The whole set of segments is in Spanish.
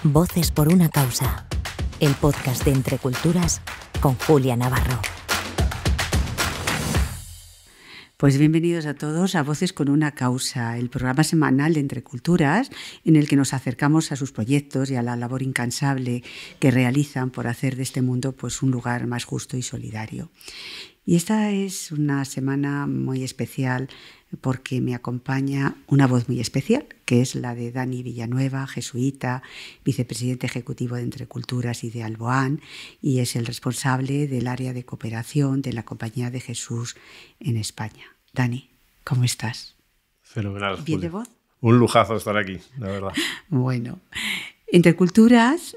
Voces por una causa, el podcast de Entre Culturas con Julia Navarro. Pues bienvenidos a todos a Voces con una causa, el programa semanal de Entre Culturas en el que nos acercamos a sus proyectos y a la labor incansable que realizan por hacer de este mundo pues, un lugar más justo y solidario. Y esta es una semana muy especial porque me acompaña una voz muy especial, que es la de Dani Villanueva, jesuita, vicepresidente ejecutivo de Entre Culturas y de Alboán, y es el responsable del área de cooperación de la Compañía de Jesús en España. Dani, ¿cómo estás? Fenomenal. ¿Bien de voz? Un lujazo estar aquí, la verdad. Bueno, Entre Culturas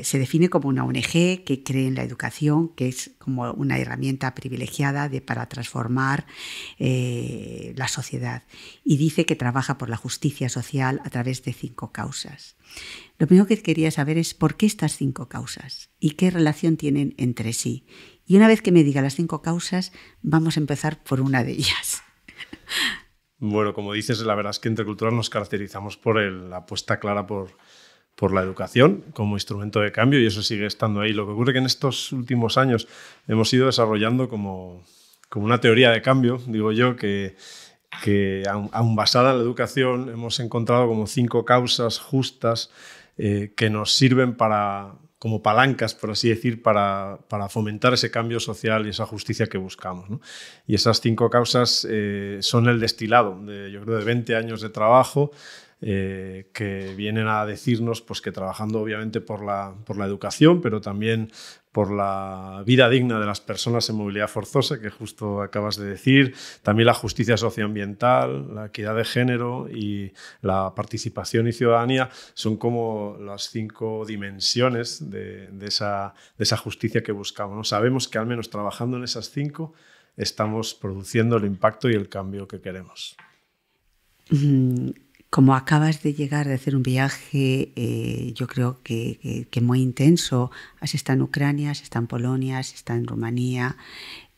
se define como una ONG que cree en la educación, que es como una herramienta privilegiada para transformar la sociedad, y dice que trabaja por la justicia social a través de 5 causas. Lo primero que quería saber es por qué estas 5 causas y qué relación tienen entre sí. Y una vez que me diga las 5 causas, vamos a empezar por una de ellas. Bueno, como dices, la verdad es que Entre Culturas nos caracterizamos por la apuesta clara por la educación como instrumento de cambio, y eso sigue estando ahí. Lo que ocurre es que en estos últimos años hemos ido desarrollando como una teoría de cambio, digo yo, que aun basada en la educación hemos encontrado como 5 causas justas que nos sirven como palancas, por así decir, para fomentar ese cambio social y esa justicia que buscamos, ¿no? Y esas 5 causas son el destilado, yo creo, de 20 años de trabajo que vienen a decirnos pues, que trabajando obviamente por la educación, pero también por la vida digna de las personas en movilidad forzosa, que justo acabas de decir, también la justicia socioambiental, la equidad de género y la participación y ciudadanía son como las 5 dimensiones de esa justicia que buscamos, ¿no? Sabemos que al menos trabajando en esas 5 estamos produciendo el impacto y el cambio que queremos. Como acabas de llegar de hacer un viaje, yo creo que muy intenso, has estado en Ucrania, has estado en Polonia, has estado en Rumanía.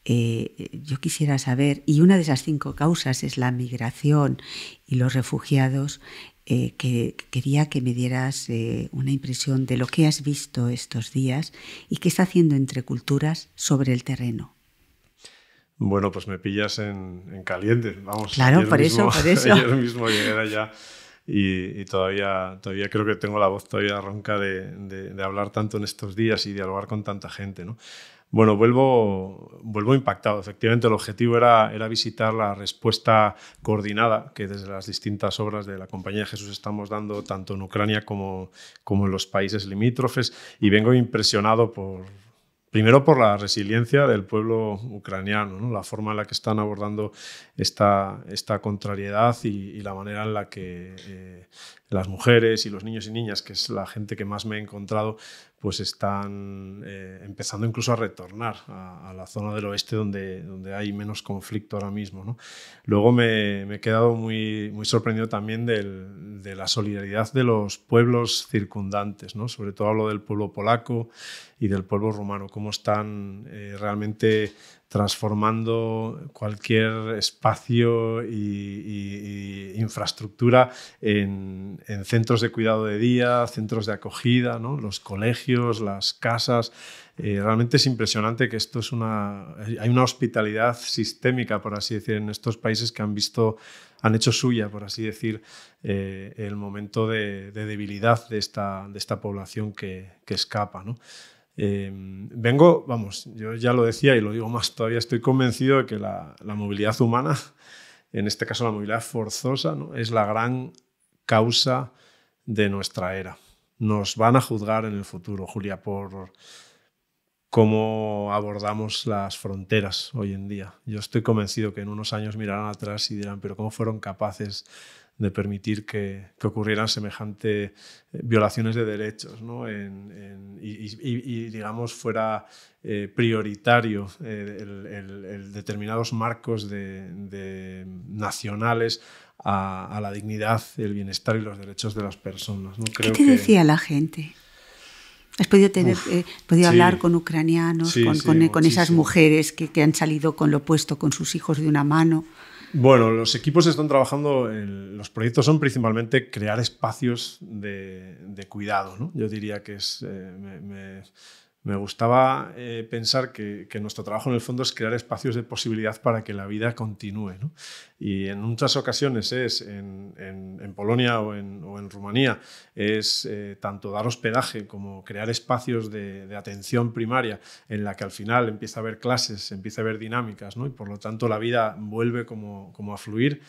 Yo quisiera saber, y una de esas 5 causas es la migración y los refugiados, que quería que me dieras una impresión de lo que has visto estos días y qué está haciendo Entre Culturas sobre el terreno. Bueno, pues me pillas en caliente, vamos. Claro, por eso. Ayer mismo llegué allá y todavía creo que tengo la voz todavía ronca de hablar tanto en estos días y dialogar con tanta gente, ¿no? Bueno, vuelvo impactado. Efectivamente, el objetivo era visitar la respuesta coordinada que desde las distintas obras de la Compañía de Jesús estamos dando tanto en Ucrania como en los países limítrofes, y vengo impresionado primero por la resiliencia del pueblo ucraniano, ¿no? La forma en la que están abordando esta contrariedad y la manera en la que las mujeres y los niños y niñas, que es la gente que más me he encontrado, pues están empezando incluso a retornar a la zona del oeste donde hay menos conflicto ahora mismo, ¿no? Luego me he quedado muy, muy sorprendido también de la solidaridad de los pueblos circundantes, ¿no? Sobre todo hablo del pueblo polaco y del pueblo rumano, cómo están realmente transformando cualquier espacio y infraestructura en centros de cuidado de día, centros de acogida, ¿no? Los colegios, las casas. Realmente es impresionante que esto hay una hospitalidad sistémica, por así decir, en estos países que han hecho suya, por así decir, el momento de debilidad de esta población que escapa, ¿no? Yo ya lo decía y lo digo más todavía, estoy convencido de que la movilidad humana, en este caso la movilidad forzosa, ¿no? Es la gran causa de nuestra era. Nos van a juzgar en el futuro, Julia, por cómo abordamos las fronteras hoy en día. Yo estoy convencido que en unos años mirarán atrás y dirán, pero ¿cómo fueron capaces de permitir que ocurrieran semejantes violaciones de derechos, ¿no? Y digamos, fuera prioritario el determinados marcos nacionales a la dignidad, el bienestar y los derechos de las personas, ¿no? ¿Qué te decía la gente? ¿Has podido hablar con ucranianos, con esas mujeres que han salido con lo puesto, con sus hijos de una mano? Bueno, los equipos están trabajando, los proyectos son principalmente crear espacios de cuidado, ¿no? Yo diría que me gustaba pensar que nuestro trabajo en el fondo es crear espacios de posibilidad para que la vida continúe, ¿no? Y en muchas ocasiones en Polonia o en Rumanía es tanto dar hospedaje como crear espacios de atención primaria en la que al final empieza a haber clases, empieza a haber dinámicas, ¿no? Y por lo tanto la vida vuelve como a fluir.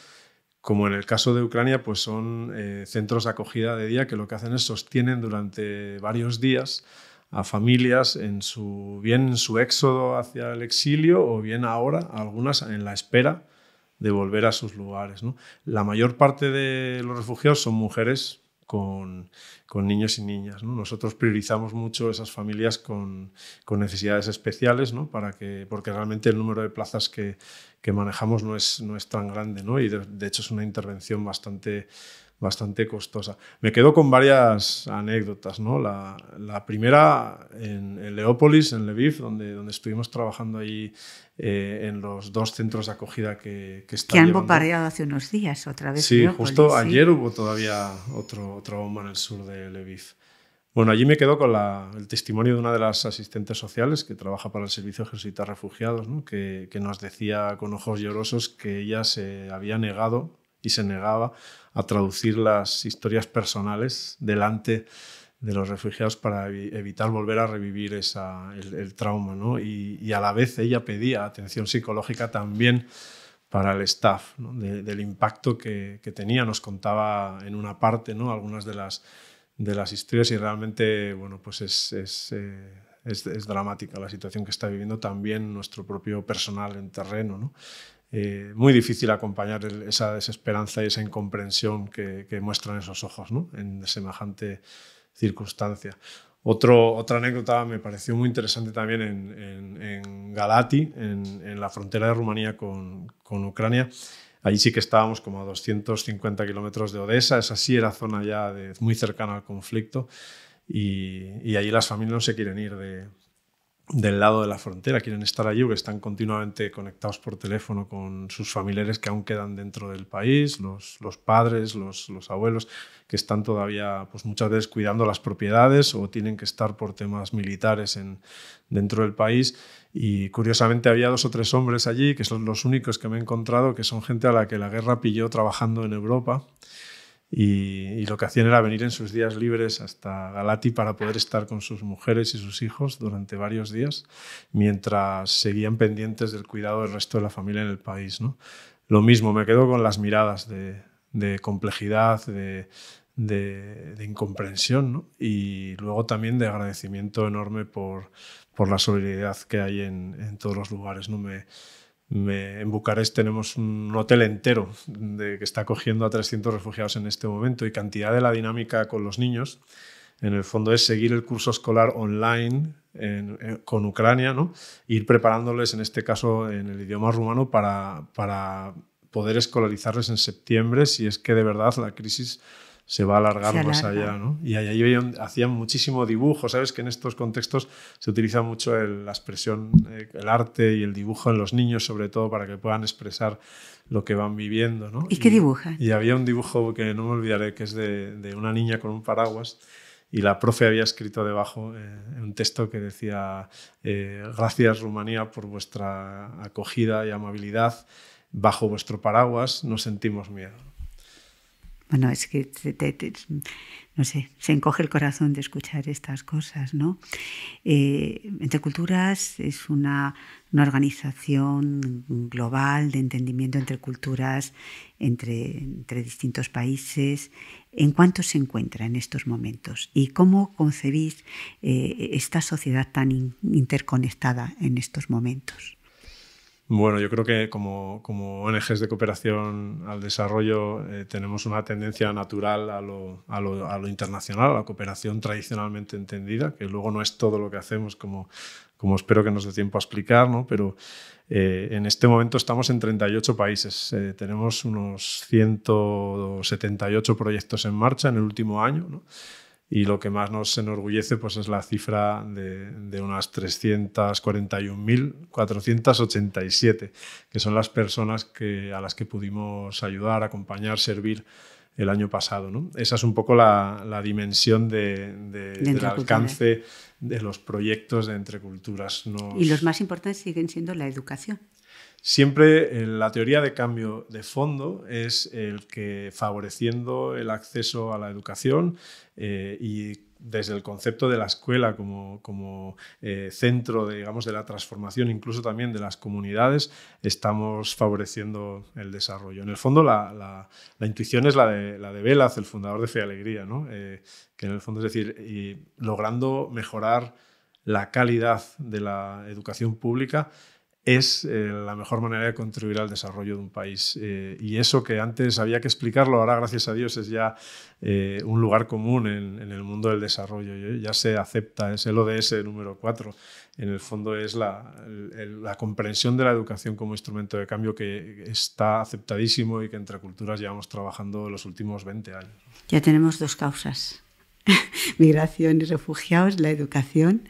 Como en el caso de Ucrania, pues son centros de acogida de día que lo que hacen es sostienen durante varios días a familias bien en su éxodo hacia el exilio o bien ahora, algunas en la espera de volver a sus lugares, ¿no? La mayor parte de los refugiados son mujeres con niños y niñas, ¿no? Nosotros priorizamos mucho esas familias con necesidades especiales, ¿no? Porque realmente el número de plazas que manejamos no es tan grande, ¿no? Y de hecho es una intervención bastante costosa. Me quedo con varias anécdotas, ¿no? La primera en Leópolis, en Lviv, donde estuvimos trabajando ahí en los 2 centros de acogida que han bombardeado hace unos días otra vez. Sí, Leópolis, justo ayer hubo todavía otra bomba en el sur de Lviv. Bueno, allí me quedo con el testimonio de una de las asistentes sociales que trabaja para el Servicio Jesuita de Refugiados, ¿no? que nos decía con ojos llorosos que ella se había negado y se negaba a traducir las historias personales delante de los refugiados para evitar volver a revivir el trauma, ¿no? Y a la vez ella pedía atención psicológica también para el staff, ¿no? Del impacto que tenía. Nos contaba en una parte, ¿no? Algunas de las historias y realmente bueno, pues es dramática la situación que está viviendo también nuestro propio personal en terreno, ¿no? Muy difícil acompañar esa desesperanza y esa incomprensión que muestran esos ojos, ¿no? En semejante circunstancia. Otra anécdota me pareció muy interesante también en Galati, en la frontera de Rumanía con Ucrania. Allí sí que estábamos como a 250 kilómetros de Odessa, esa sí era zona ya muy cercana al conflicto y allí las familias no se quieren ir del lado de la frontera, quieren estar allí porque están continuamente conectados por teléfono con sus familiares que aún quedan dentro del país, los padres, los abuelos que están todavía pues muchas veces cuidando las propiedades o tienen que estar por temas militares dentro del país. Y curiosamente había 2 o 3 hombres allí, que son los únicos que me he encontrado, que son gente a la que la guerra pilló trabajando en Europa. Y lo que hacían era venir en sus días libres hasta Galati para poder estar con sus mujeres y sus hijos durante varios días, mientras seguían pendientes del cuidado del resto de la familia en el país, ¿no? Lo mismo, me quedo con las miradas de complejidad, de incomprensión, ¿no? Y luego también de agradecimiento enorme por la solidaridad que hay en todos los lugares, ¿no? En Bucarest tenemos un hotel entero que está acogiendo a 300 refugiados en este momento y cantidad de la dinámica con los niños, en el fondo es seguir el curso escolar online con Ucrania, ¿no? Ir preparándoles, en este caso en el idioma rumano, para poder escolarizarles en septiembre si es que de verdad la crisis se va a alargar más allá, ¿no? Y ahí hacían muchísimo dibujo, ¿sabes? Que en estos contextos se utiliza mucho la expresión, el arte y el dibujo en los niños, sobre todo para que puedan expresar lo que van viviendo, ¿no? ¿Y qué dibujan? Y había un dibujo que no me olvidaré, que es de una niña con un paraguas y la profe había escrito debajo un texto que decía gracias Rumanía por vuestra acogida y amabilidad, bajo vuestro paraguas no sentimos miedo. Bueno, es que no sé, se encoge el corazón de escuchar estas cosas, ¿no? Entre Culturas es una organización global de entendimiento entre culturas, entre distintos países. ¿En cuánto se encuentra en estos momentos? ¿Y cómo concebís esta sociedad tan interconectada en estos momentos? Bueno, yo creo que como ONGs de cooperación al desarrollo tenemos una tendencia natural a lo internacional, a la cooperación tradicionalmente entendida, que luego no es todo lo que hacemos como espero que nos dé tiempo a explicar, ¿no? Pero en este momento estamos en 38 países. Tenemos unos 178 proyectos en marcha en el último año, ¿no? y lo que más nos enorgullece pues, es la cifra de unas 341.487, que son las personas a las que pudimos ayudar, acompañar, servir el año pasado, ¿no? Esa es un poco la dimensión del alcance de los proyectos de Entre Culturas. Y los más importantes siguen siendo la educación. Siempre la teoría de cambio de fondo es el que favoreciendo el acceso a la educación y desde el concepto de la escuela como centro de la transformación, incluso también de las comunidades, estamos favoreciendo el desarrollo. En el fondo la intuición es la de Velaz, el fundador de Fe y Alegría, ¿no? Que en el fondo es decir, y logrando mejorar la calidad de la educación pública es la mejor manera de contribuir al desarrollo de un país. Y eso que antes había que explicarlo, ahora gracias a Dios es ya un lugar común en el mundo del desarrollo. Ya se acepta, es el ODS número 4. En el fondo es la comprensión de la educación como instrumento de cambio que está aceptadísimo y que Entre Culturas llevamos trabajando los últimos 20 años. Ya tenemos 2 causas, migración y refugiados, la educación.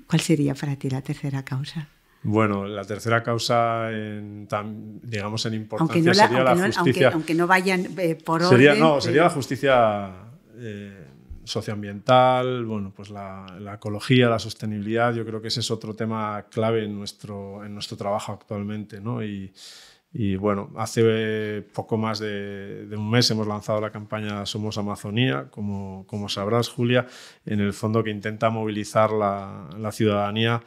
¿Cuál sería para ti la tercera causa? Bueno, la tercera causa, digamos, en importancia sería la justicia. Aunque no vayan por orden. Sería la justicia socioambiental, bueno, pues la ecología, la sostenibilidad. Yo creo que ese es otro tema clave en nuestro trabajo actualmente, ¿no? Y bueno, hace poco más de un mes hemos lanzado la campaña Somos Amazonía, como sabrás, Julia, en el fondo que intenta movilizar la ciudadanía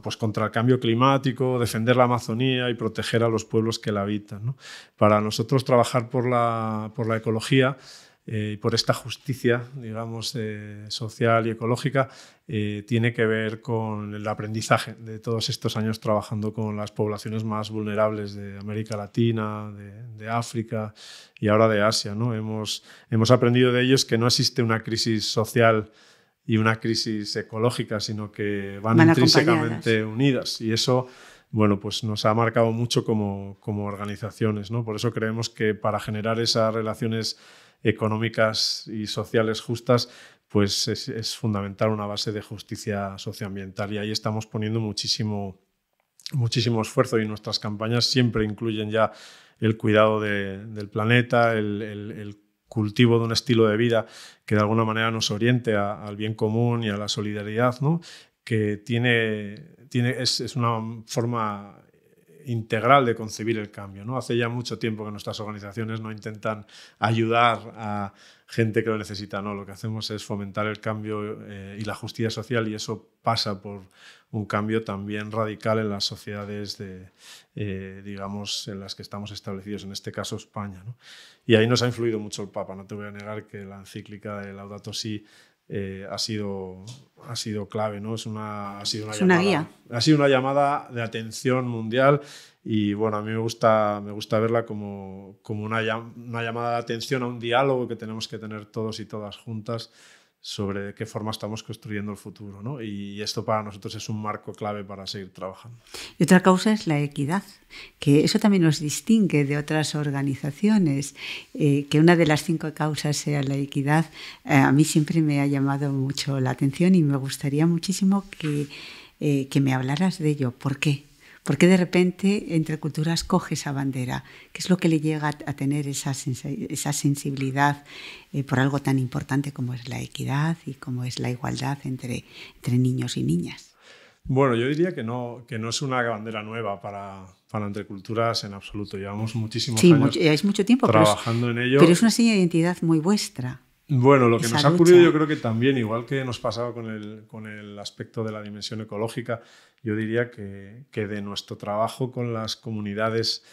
pues contra el cambio climático, defender la Amazonía y proteger a los pueblos que la habitan, ¿no? Para nosotros trabajar por la ecología y por esta justicia, digamos, social y ecológica, tiene que ver con el aprendizaje de todos estos años trabajando con las poblaciones más vulnerables de América Latina, de África y ahora de Asia, ¿no? Hemos aprendido de ellos que no existe una crisis social y una crisis ecológica, sino que van intrínsecamente unidas. Y eso, bueno, pues nos ha marcado mucho como organizaciones, ¿no? Por eso creemos que para generar esas relaciones económicas y sociales justas, pues es fundamental una base de justicia socioambiental. Y ahí estamos poniendo muchísimo esfuerzo, y nuestras campañas siempre incluyen ya el cuidado del planeta, el cultivo de un estilo de vida que de alguna manera nos oriente al bien común y a la solidaridad, ¿no? Que es una forma integral de concebir el cambio, ¿no? Hace ya mucho tiempo que nuestras organizaciones no intentan ayudar a gente que lo necesita, ¿no? Lo que hacemos es fomentar el cambio y la justicia social, y eso pasa por un cambio también radical en las sociedades digamos, en las que estamos establecidos, en este caso España, ¿no? Y ahí nos ha influido mucho el Papa. No te voy a negar que la encíclica de Laudato Si ha sido clave, ¿no? Ha sido una guía. Ha sido una llamada de atención mundial, y bueno, a mí me gusta verla como una llamada de atención a un diálogo que tenemos que tener todos y todas juntas sobre de qué forma estamos construyendo el futuro, ¿no? Y esto para nosotros es un marco clave para seguir trabajando. Y otra causa es la equidad, que eso también nos distingue de otras organizaciones. Que una de las 5 causas sea la equidad, a mí siempre me ha llamado mucho la atención, y me gustaría muchísimo que me hablaras de ello. ¿Por qué? ¿Por qué de repente Entre Culturas coge esa bandera? ¿Qué es lo que le llega a tener esa sensibilidad por algo tan importante como es la equidad y como es la igualdad entre niños y niñas? Bueno, yo diría que no es una bandera nueva para Entre Culturas en absoluto. Llevamos muchísimos años es mucho tiempo, trabajando en ello. Pero es una seña de identidad muy vuestra. Bueno, lo que nos ha ocurrido, yo creo que también, igual que nos pasaba con el aspecto de la dimensión ecológica, yo diría que de nuestro trabajo con las comunidades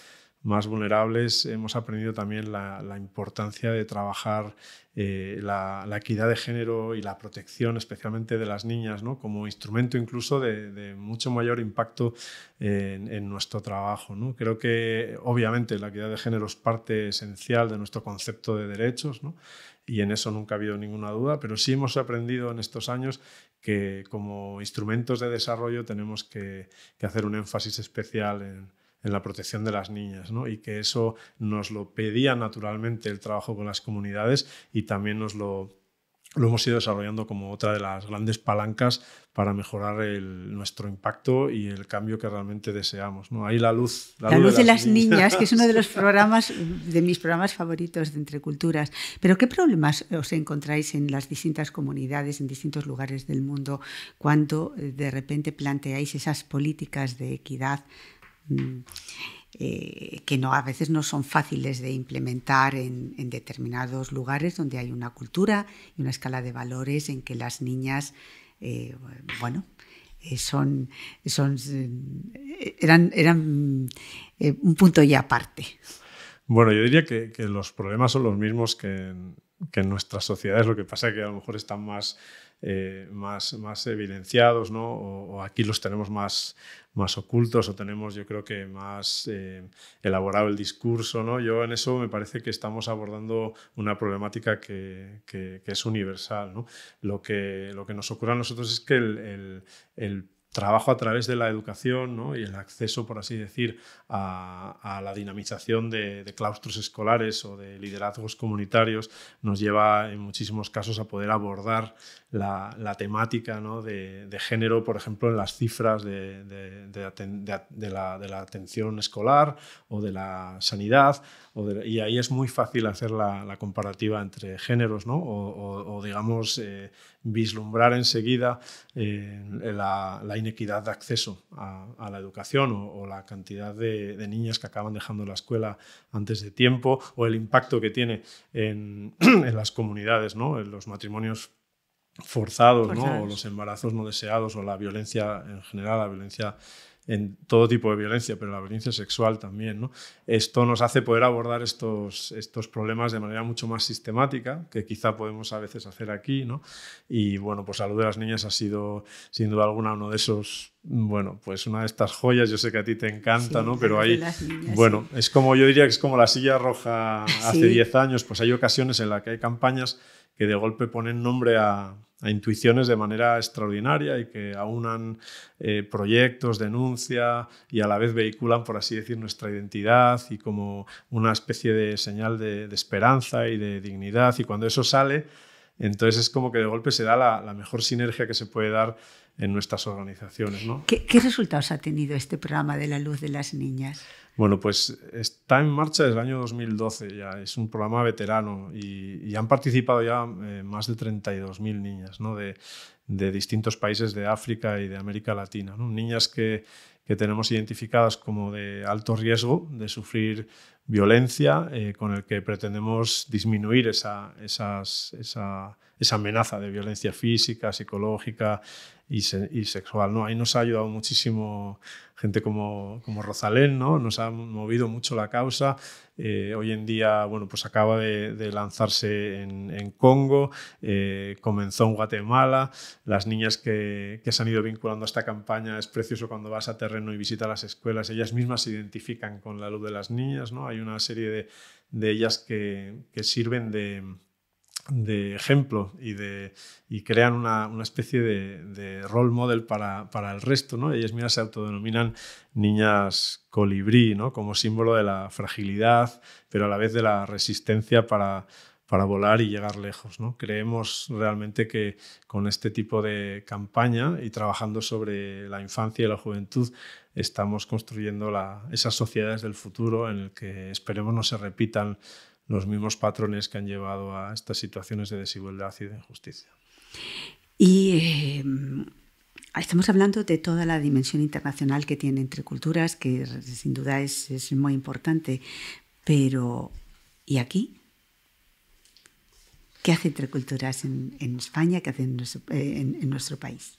más vulnerables hemos aprendido también la importancia de trabajar la equidad de género y la protección, especialmente de las niñas, ¿no? Como instrumento incluso de mucho mayor impacto en nuestro trabajo, ¿no? Creo que obviamente la equidad de género es parte esencial de nuestro concepto de derechos, ¿no? Y en eso nunca ha habido ninguna duda, pero sí hemos aprendido en estos años que como instrumentos de desarrollo tenemos que hacer un énfasis especial en la protección de las niñas, ¿no? Y que eso nos lo pedía naturalmente el trabajo con las comunidades, y también nos lo lo hemos ido desarrollando como otra de las grandes palancas para mejorar nuestro impacto y el cambio que realmente deseamos, ¿no? Ahí la luz de las niñas, que es uno de los programas, de mis programas favoritos de Entre Culturas. Pero ¿qué problemas os encontráis en las distintas comunidades, en distintos lugares del mundo, cuando de repente planteáis esas políticas de equidad que a veces no son fáciles de implementar en determinados lugares donde hay una cultura y una escala de valores en que las niñas, eran un punto y aparte? Bueno, yo diría que los problemas son los mismos que en nuestras sociedades, lo que pasa es que a lo mejor están más evidenciados, ¿no? O aquí los tenemos más ocultos, o tenemos, yo creo que más elaborado el discurso, ¿no? Yo en eso me parece que estamos abordando una problemática que es universal, ¿no? Lo que nos ocurre a nosotros es que el trabajo a través de la educación, ¿no? Y el acceso, por así decir, a la dinamización de claustros escolares o de liderazgos comunitarios nos lleva en muchísimos casos a poder abordar la temática, ¿no? de género, por ejemplo, en las cifras de la atención escolar o de la sanidad, y ahí es muy fácil hacer la comparativa entre géneros, ¿no? o digamos, vislumbrar enseguida la inequidad de acceso a la educación o la cantidad de niñas que acaban dejando la escuela antes de tiempo, o el impacto que tiene en las comunidades, ¿no? En los matrimonios forzados, ¿no? O los embarazos no deseados, o la violencia en general, la violencia en todo tipo de violencia, pero la violencia sexual también, ¿no? Esto nos hace poder abordar estos problemas de manera mucho más sistemática, que quizá podemos a veces hacer aquí, ¿no? Y bueno, pues Salud de las Niñas ha sido, sin duda alguna, uno de esos, bueno, pues una de estas joyas. Yo sé que a ti te encanta, sí, ¿no? Pero ahí, niñas, bueno, sí. Es como, yo diría que es como la silla roja hace 10 años, pues hay ocasiones en las que hay campañas que de golpe ponen nombre a intuiciones de manera extraordinaria y que aunan proyectos, denuncia, y a la vez vehiculan, por así decir, nuestra identidad y como una especie de señal de esperanza y de dignidad. Y cuando eso sale, entonces es como que de golpe se da la mejor sinergia que se puede dar en nuestras organizaciones, ¿no? ¿Qué resultados ha tenido este programa de la luz de las niñas? Bueno, pues está en marcha desde el año 2012 ya, es un programa veterano y han participado ya más de 32.000 niñas, ¿no? de distintos países de África y de América Latina, ¿no? Niñas que tenemos identificadas como de alto riesgo de sufrir violencia, con el que pretendemos disminuir esa amenaza de violencia física, psicológica y sexual, ¿no? Ahí nos ha ayudado muchísimo gente como Rosalén, ¿no? Nos ha movido mucho la causa. Hoy en día, bueno, pues acaba de lanzarse en Congo, comenzó en Guatemala. Las niñas que se han ido vinculando a esta campaña, es precioso cuando vas a terreno y visitas las escuelas, ellas mismas se identifican con la luz de las niñas, ¿no? Hay una serie de ellas que sirven de ejemplo y crean una especie de role model para el resto, ¿no? Ellas mismas se autodenominan niñas colibrí, ¿no? Como símbolo de la fragilidad, pero a la vez de la resistencia para volar y llegar lejos, ¿no? Creemos realmente que con este tipo de campaña y trabajando sobre la infancia y la juventud estamos construyendo esas sociedades del futuro en el que esperemos no se repitan los mismos patrones que han llevado a estas situaciones de desigualdad y de injusticia. Y estamos hablando de toda la dimensión internacional que tiene Entre Culturas, que sin duda es muy importante, pero ¿y aquí? ¿Qué hace Entre Culturas en España? ¿Qué hace en nuestro país?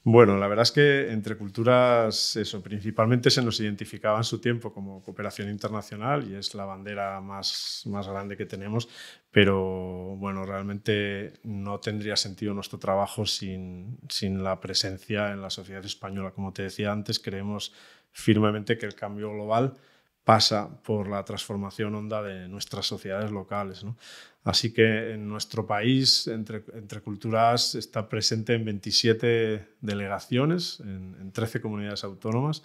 Bueno, la verdad es que Entre Culturas, eso, principalmente se nos identificaba en su tiempo como cooperación internacional y es la bandera más grande que tenemos, pero bueno, realmente no tendría sentido nuestro trabajo sin la presencia en la sociedad española. Como te decía antes, creemos firmemente que el cambio global pasa por la transformación honda de nuestras sociedades locales, ¿no? Así que en nuestro país, Entre Culturas está presente en 27 delegaciones, en 13 comunidades autónomas,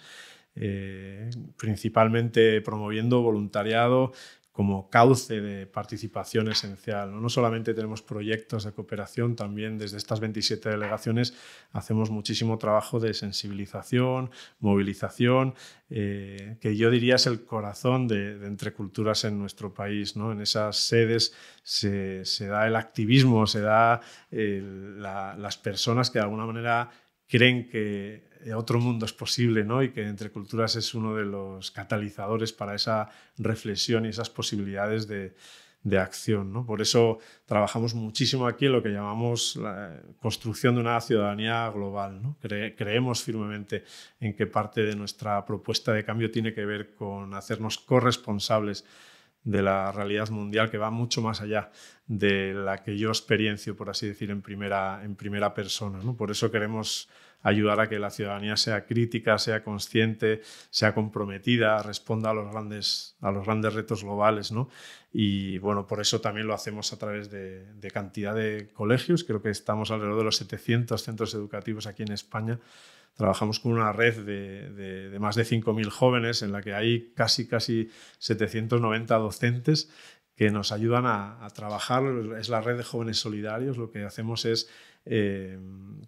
principalmente promoviendo voluntariado como cauce de participación esencial, ¿no? No solamente tenemos proyectos de cooperación, también desde estas 27 delegaciones hacemos muchísimo trabajo de sensibilización, movilización, que yo diría es el corazón de Entre Culturas en nuestro país, ¿no? En esas sedes se da el activismo, se da las personas que de alguna manera creen que otro mundo es posible, ¿no? Y que Entre Culturas es uno de los catalizadores para esa reflexión y esas posibilidades de acción, ¿no? Por eso trabajamos muchísimo aquí en lo que llamamos la construcción de una ciudadanía global, ¿no? Creemos firmemente en que parte de nuestra propuesta de cambio tiene que ver con hacernos corresponsables de la realidad mundial, que va mucho más allá de la que yo experiencio, por así decir, en primera persona, ¿no? Por eso queremos ayudar a que la ciudadanía sea crítica, sea consciente, sea comprometida, responda a los grandes retos globales, ¿no? Y bueno, por eso también lo hacemos a través de cantidad de colegios. Creo que estamos alrededor de los 700 centros educativos aquí en España. Trabajamos con una red de más de 5.000 jóvenes en la que hay casi 790 docentes que nos ayudan a trabajar. Es la red de jóvenes solidarios. Lo que hacemos es,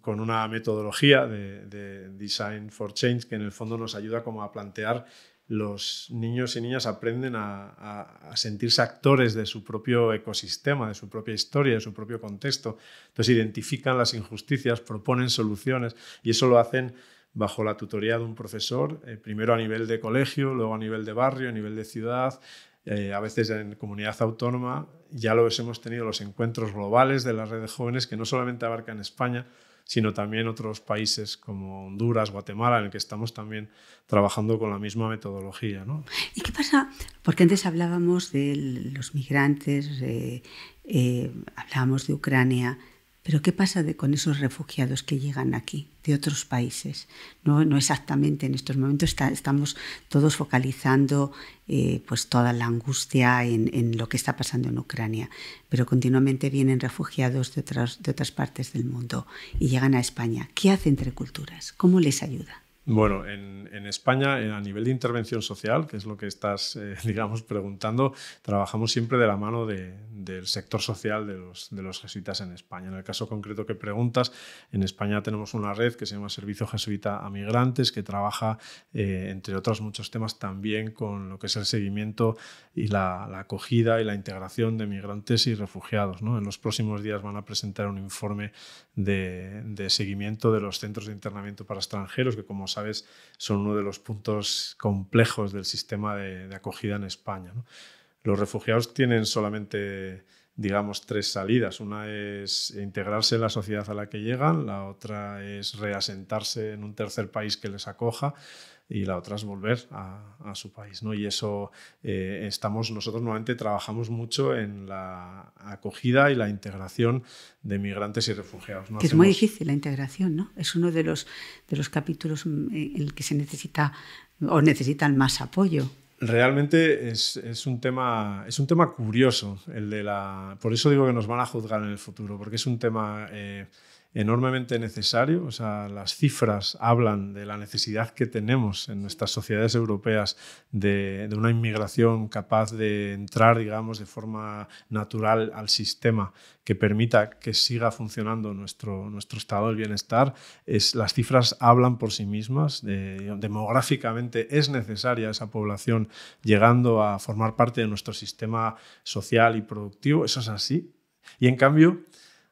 con una metodología de Design for Change, que en el fondo nos ayuda como a plantear, los niños y niñas aprenden a sentirse actores de su propio ecosistema, de su propia historia, de su propio contexto. Entonces identifican las injusticias, proponen soluciones, y eso lo hacen bajo la tutoría de un profesor, primero a nivel de colegio, luego a nivel de barrio, a nivel de ciudad, a veces en comunidad autónoma. Ya hemos tenido los encuentros globales de la red de jóvenes, que no solamente abarcan España, sino también otros países como Honduras, Guatemala, en el que estamos también trabajando con la misma metodología, ¿no? ¿Y qué pasa? Porque antes hablábamos de los migrantes, hablábamos de Ucrania, pero ¿qué pasa con esos refugiados que llegan aquí, de otros países? No exactamente en estos momentos estamos todos focalizando pues toda la angustia en lo que está pasando en Ucrania, pero continuamente vienen refugiados de otras partes del mundo y llegan a España. ¿Qué hace Entre Culturas? ¿Cómo les ayuda? Bueno, en España, a nivel de intervención social, que es lo que estás, digamos, preguntando, trabajamos siempre de la mano del sector social de los jesuitas en España. En el caso concreto que preguntas, en España tenemos una red que se llama Servicio Jesuita a Migrantes, que trabaja, entre otros muchos temas, también con lo que es el seguimiento y la acogida y la integración de migrantes y refugiados, ¿no? En los próximos días van a presentar un informe de seguimiento de los centros de internamiento para extranjeros, que, como sabes, son uno de los puntos complejos del sistema de acogida en España, ¿no? Los refugiados tienen solamente, digamos, 3 salidas. Una es integrarse en la sociedad a la que llegan, la otra es reasentarse en un tercer país que les acoja, y la otra es volver a su país, ¿no? Y eso nosotros normalmente trabajamos mucho en la acogida y la integración de migrantes y refugiados, ¿no? Que es muy difícil la integración, ¿no? Es uno de los capítulos en el que se necesitan más apoyo. Realmente es un tema curioso, por eso digo que nos van a juzgar en el futuro, porque es un tema enormemente necesario. O sea, las cifras hablan de la necesidad que tenemos en nuestras sociedades europeas de una inmigración capaz de entrar, digamos, de forma natural al sistema, que permita que siga funcionando nuestro estado del bienestar. Las cifras hablan por sí mismas. Demográficamente es necesaria esa población llegando a formar parte de nuestro sistema social y productivo. Eso es así. Y en cambio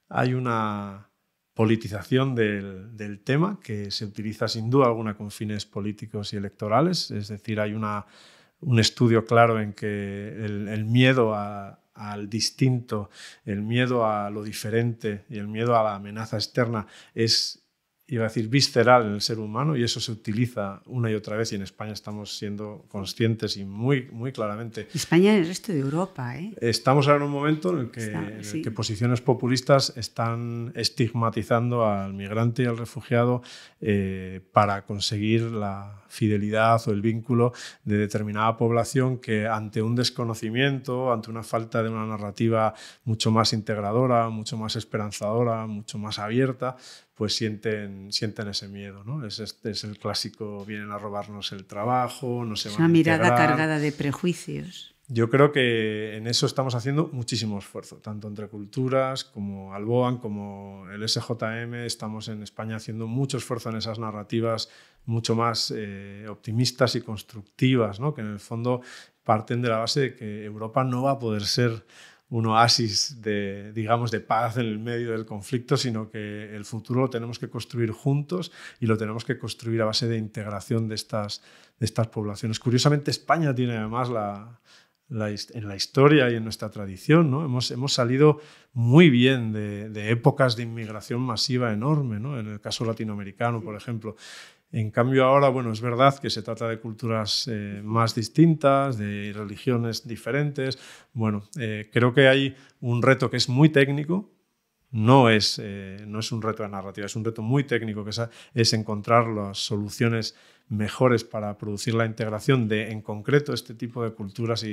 hay una politización del tema que se utiliza sin duda alguna con fines políticos y electorales. Es decir, hay un estudio claro en que el miedo al distinto, el miedo a lo diferente y el miedo a la amenaza externa es, iba a decir, visceral en el ser humano, y eso se utiliza una y otra vez, y en España estamos siendo conscientes y muy, muy claramente. España y el resto de Europa, ¿eh? Estamos ahora en un momento en el que posiciones populistas están estigmatizando al migrante y al refugiado para conseguir la fidelidad o el vínculo de determinada población que, ante un desconocimiento, ante una falta de una narrativa mucho más integradora, mucho más esperanzadora, mucho más abierta, pues sienten ese miedo, ¿no? Es el clásico: vienen a robarnos el trabajo, no se van a integrar. Es una mirada cargada de prejuicios. Yo creo que en eso estamos haciendo muchísimo esfuerzo, tanto Entre Culturas como Alboan, como el SJM. Estamos en España haciendo mucho esfuerzo en esas narrativas mucho más optimistas y constructivas, ¿no? Que en el fondo parten de la base de que Europa no va a poder ser un oasis de, digamos, de paz en el medio del conflicto, sino que el futuro lo tenemos que construir juntos y lo tenemos que construir a base de integración de estas poblaciones. Curiosamente, España tiene además en la historia y en nuestra tradición, ¿no? Hemos salido muy bien de épocas de inmigración masiva enorme, ¿no? En el caso latinoamericano, por ejemplo. En cambio ahora, bueno, es verdad que se trata de culturas más distintas, de religiones diferentes. Bueno, creo que hay un reto que es muy técnico. No es un reto de narrativa, es un reto muy técnico, que es encontrar las soluciones mejores para producir la integración de, en concreto, este tipo de culturas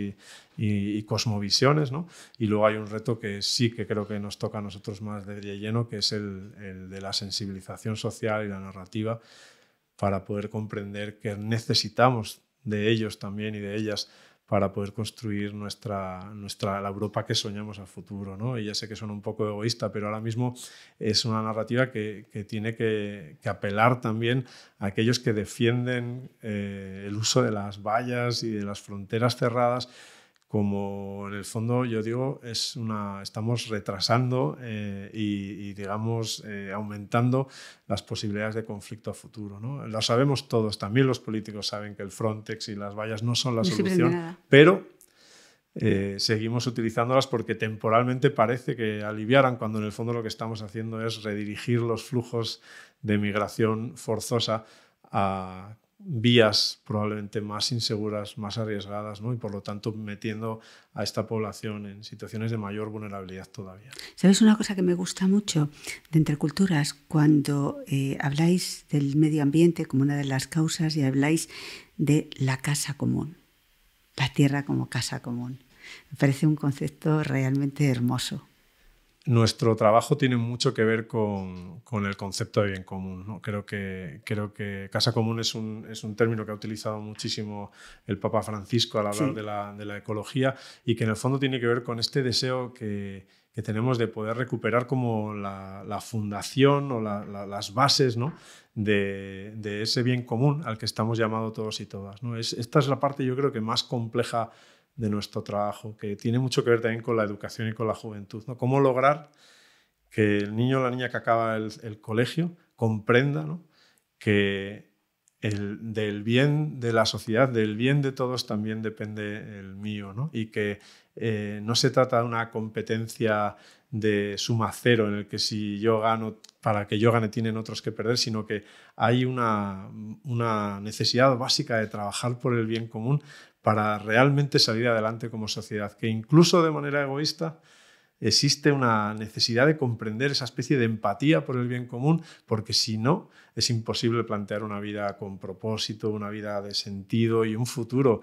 y cosmovisiones, ¿no? Y luego hay un reto que sí que creo que nos toca a nosotros más de lleno, que es el de la sensibilización social y la narrativa, para poder comprender que necesitamos de ellos también y de ellas para poder construir la Europa que soñamos a futuro, ¿no? Y ya sé que suena un poco egoísta, pero ahora mismo es una narrativa que tiene que apelar también a aquellos que defienden el uso de las vallas y de las fronteras cerradas, como en el fondo yo digo, estamos retrasando y digamos, aumentando las posibilidades de conflicto a futuro, ¿no? Lo sabemos todos, también los políticos saben que el Frontex y las vallas no son la solución, pero seguimos utilizándolas porque temporalmente parece que aliviaran, cuando en el fondo lo que estamos haciendo es redirigir los flujos de migración forzosa a vías probablemente más inseguras, más arriesgadas, ¿no? Y por lo tanto metiendo a esta población en situaciones de mayor vulnerabilidad todavía. ¿Sabes una cosa que me gusta mucho de Entre Culturas? Cuando habláis del medio ambiente como una de las causas y habláis de la casa común, la tierra como casa común. Me parece un concepto realmente hermoso. Nuestro trabajo tiene mucho que ver con el concepto de bien común, ¿no? Creo que casa común es un término que ha utilizado muchísimo el Papa Francisco al hablar de la ecología, y que en el fondo tiene que ver con este deseo que tenemos de poder recuperar como la fundación o las bases, ¿no? de ese bien común al que estamos llamados todos y todas, ¿no? Esta es la parte, yo creo, que más compleja de nuestro trabajo, que tiene mucho que ver también con la educación y con la juventud, ¿no? Cómo lograr que el niño o la niña que acaba el colegio comprenda, ¿no? Que del bien de la sociedad, del bien de todos también depende el mío, ¿no? Y que no se trata de una competencia de suma cero en el que si yo gano, para que yo gane tienen otros que perder, sino que hay una necesidad básica de trabajar por el bien común para realmente salir adelante como sociedad, que incluso de manera egoísta existe una necesidad de comprender esa especie de empatía por el bien común, porque si no, es imposible plantear una vida con propósito, una vida de sentido y un futuro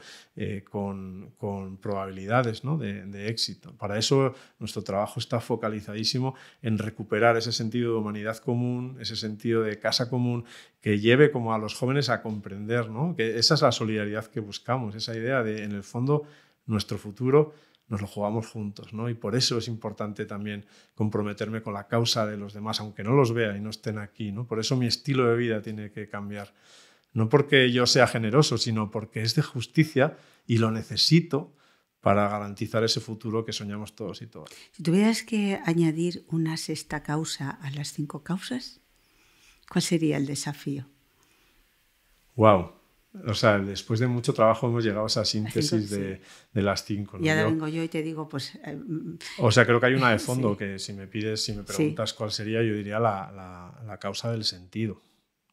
con probabilidades, ¿no? de éxito. Para eso nuestro trabajo está focalizadísimo en recuperar ese sentido de humanidad común, ese sentido de casa común, que lleve como a los jóvenes a comprender, ¿no? Que esa es la solidaridad que buscamos, esa idea de, en el fondo, nuestro futuro nos lo jugamos juntos, ¿no? Y por eso es importante también comprometerme con la causa de los demás, aunque no los vea y no estén aquí, ¿no? Por eso mi estilo de vida tiene que cambiar. No porque yo sea generoso, sino porque es de justicia y lo necesito para garantizar ese futuro que soñamos todos y todas. Si tuvieras que añadir una sexta causa a las 5 causas, ¿cuál sería el desafío? ¡Wow! O sea, después de mucho trabajo hemos llegado a esa síntesis de las 5, ¿no? Y ahora vengo yo y te digo, pues... O sea, creo que hay una de fondo que si me preguntas cuál sería, yo diría la causa del sentido,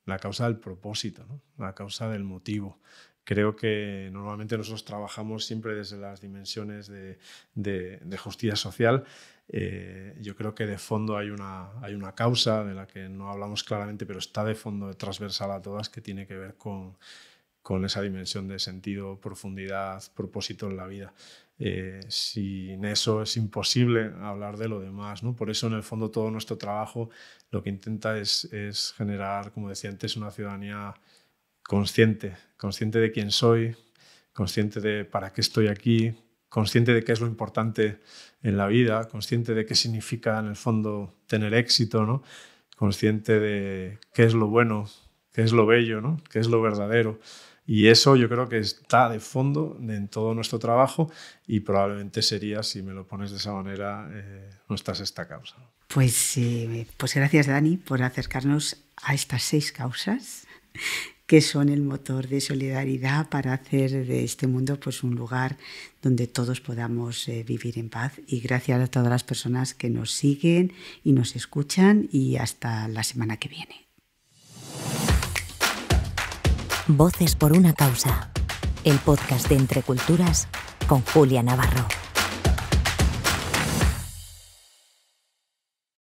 la causa del propósito, ¿no? La causa del motivo. Creo que normalmente nosotros trabajamos siempre desde las dimensiones de justicia social. Yo creo que de fondo hay una causa de la que no hablamos claramente, pero está de fondo, transversal a todas, que tiene que ver con esa dimensión de sentido, profundidad, propósito en la vida. Sin eso es imposible hablar de lo demás, ¿no? Por eso, en el fondo, todo nuestro trabajo lo que intenta es generar, como decía antes, una ciudadanía consciente de quién soy, consciente de para qué estoy aquí, consciente de qué es lo importante en la vida, consciente de qué significa en el fondo tener éxito, ¿no? Consciente de qué es lo bueno, qué es lo bello, ¿no? Qué es lo verdadero. Y eso yo creo que está de fondo en todo nuestro trabajo y probablemente sería, si me lo pones de esa manera, nuestra sexta causa. Pues gracias, Dani, por acercarnos a estas 6 causas que son el motor de solidaridad para hacer de este mundo pues un lugar donde todos podamos vivir en paz. Y gracias a todas las personas que nos siguen y nos escuchan, y hasta la semana que viene. Voces por una causa, el podcast de Entre Culturas con Julia Navarro.